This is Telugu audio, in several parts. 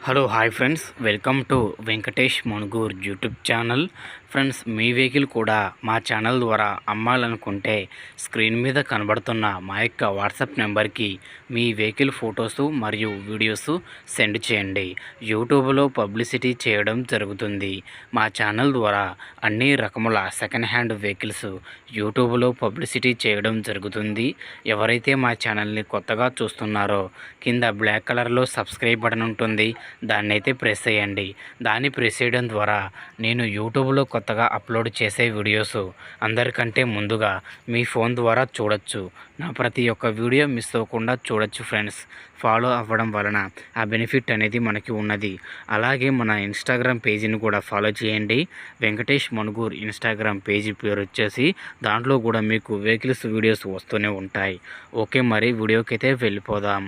Hello hi friends, welcome to Venkatesh Manugur YouTube channel. Friends, me vehicle కూడా మా ఛానల్ ద్వారా అమ్మాలనుకుంటే స్క్రీన్ మీద కనబడుతున్న మా యొక్క వాట్సాప్ నెంబర్కి మీ వెహికల్ ఫొటోస్ మరియు వీడియోస్ సెండ్ చేయండి. యూట్యూబ్లో పబ్లిసిటీ చేయడం జరుగుతుంది. మా ఛానల్ ద్వారా అన్ని రకముల సెకండ్ హ్యాండ్ వెహికల్స్ యూట్యూబ్లో పబ్లిసిటీ చేయడం జరుగుతుంది. ఎవరైతే మా ఛానల్ని కొత్తగా చూస్తున్నారో కింద బ్లాక్ కలర్లో సబ్స్క్రైబ్ బటన్ ఉంటుంది, దాన్ని అయితే ప్రెస్ చేయండి. దాన్ని ప్రెస్ చేయడం ద్వారా నేను యూట్యూబ్లో కొత్తగా అప్లోడ్ చేసే వీడియోస్ అందరికంటే ముందుగా మీ ఫోన్ ద్వారా చూడొచ్చు. నా ప్రతి ఒక్క వీడియో మిస్ అవ్వకుండా చూడొచ్చు ఫ్రెండ్స్. ఫాలో అవ్వడం వలన ఆ బెనిఫిట్ అనేది మనకి ఉన్నది. అలాగే మన ఇన్స్టాగ్రామ్ పేజీని కూడా ఫాలో చేయండి. వెంకటేష్ మణుగూర్ ఇన్స్టాగ్రామ్ పేజీ పేరు వచ్చేసి, దాంట్లో కూడా మీకు వెహికల్స్ వీడియోస్ వస్తూనే ఉంటాయి. ఓకే, మరి వీడియోకి అయితే వెళ్ళిపోదాం.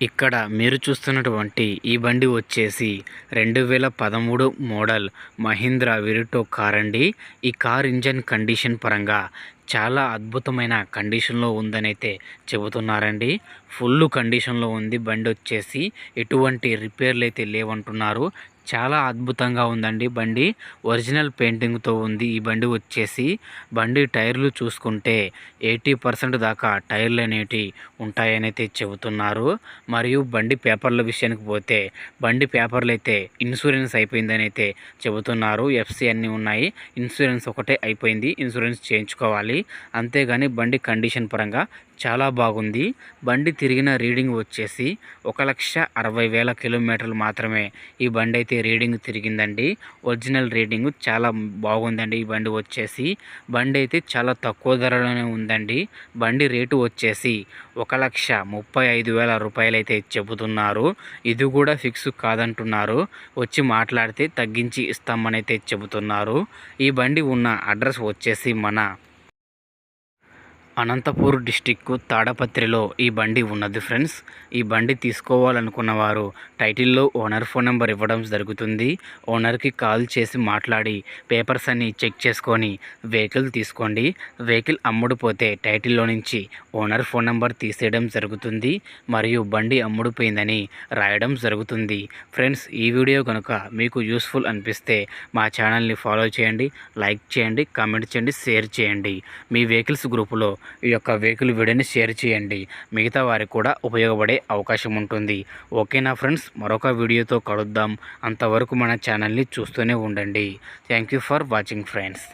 ఇక్కడ మీరు చూస్తున్నటువంటి ఈ బండి వచ్చేసి 2013 మోడల్ మహీంద్రా విరిటో కార్ అండి. ఈ కార్ ఇంజన్ కండిషన్ పరంగా చాలా అద్భుతమైన కండిషన్లో ఉందని అయితే చెబుతున్నారండి. ఫుల్ కండిషన్లో ఉంది బండి వచ్చేసి. ఎటువంటి రిపేర్లు అయితే లేవంటున్నారు. చాలా అద్భుతంగా ఉందండి బండి. ఒరిజినల్ పెయింటింగ్తో ఉంది ఈ బండి వచ్చేసి. బండి టైర్లు చూసుకుంటే 80% దాకా టైర్లు అనేవి ఉంటాయని అయితే చెబుతున్నారు. మరియు బండి పేపర్ల విషయానికి పోతే బండి పేపర్లు అయితే ఇన్సూరెన్స్ అయిపోయిందని అయితే చెబుతున్నారు. ఎఫ్సి అన్నీ ఉన్నాయి, ఇన్సూరెన్స్ ఒకటే అయిపోయింది, ఇన్సూరెన్స్ చేయించుకోవాలి. అంతేగాని బండి కండిషన్ పరంగా చాలా బాగుంది. బండి తిరిగిన రీడింగ్ వచ్చేసి 1,60,000 కిలోమీటర్లు మాత్రమే ఈ బండి అయితే రీడింగ్ తిరిగిందండి. ఒరిజినల్ రీడింగ్ చాలా బాగుందండి ఈ బండి వచ్చేసి. బండి అయితే చాలా తక్కువ ధరలోనే ఉందండి. బండి రేటు వచ్చేసి 1,35,000 రూపాయలు అయితే చెబుతున్నారు. ఇది కూడా ఫిక్స్ కాదంటున్నారు. వచ్చి మాట్లాడితే తగ్గించి ఇస్తామని అయితే చెబుతున్నారు. ఈ బండి ఉన్న అడ్రస్ వచ్చేసి మన అనంతపూర్ డిస్టిక్ తాడపత్రిలో ఈ బండి ఉన్నది ఫ్రెండ్స్. ఈ బండి తీసుకోవాలనుకున్న వారు టైటిల్లో ఓనర్ ఫోన్ నెంబర్ ఇవ్వడం జరుగుతుంది. ఓనర్కి కాల్ చేసి మాట్లాడి పేపర్స్ అన్నీ చెక్ చేసుకొని వెహికల్ తీసుకోండి. వెహికల్ అమ్ముడుపోతే టైటిల్లో నుంచి ఓనర్ ఫోన్ నెంబర్ తీసేయడం జరుగుతుంది మరియు బండి అమ్ముడుపోయిందని రాయడం జరుగుతుంది. ఫ్రెండ్స్, ఈ వీడియో కనుక మీకు యూస్ఫుల్ అనిపిస్తే మా ఛానల్ని ఫాలో చేయండి, లైక్ చేయండి, కామెంట్ చేయండి, షేర్ చేయండి. మీ వెహికల్స్ గ్రూపులో ఈ యొక్క వెహికల్ వీడియోని షేర్ చేయండి. మిగతా వారికి కూడా ఉపయోగపడే అవకాశం ఉంటుంది. ఓకేనా ఫ్రెండ్స్, మరొక వీడియోతో కలుద్దాం. అంతవరకు మన ఛానల్ని చూస్తూనే ఉండండి. Thank you for watching friends.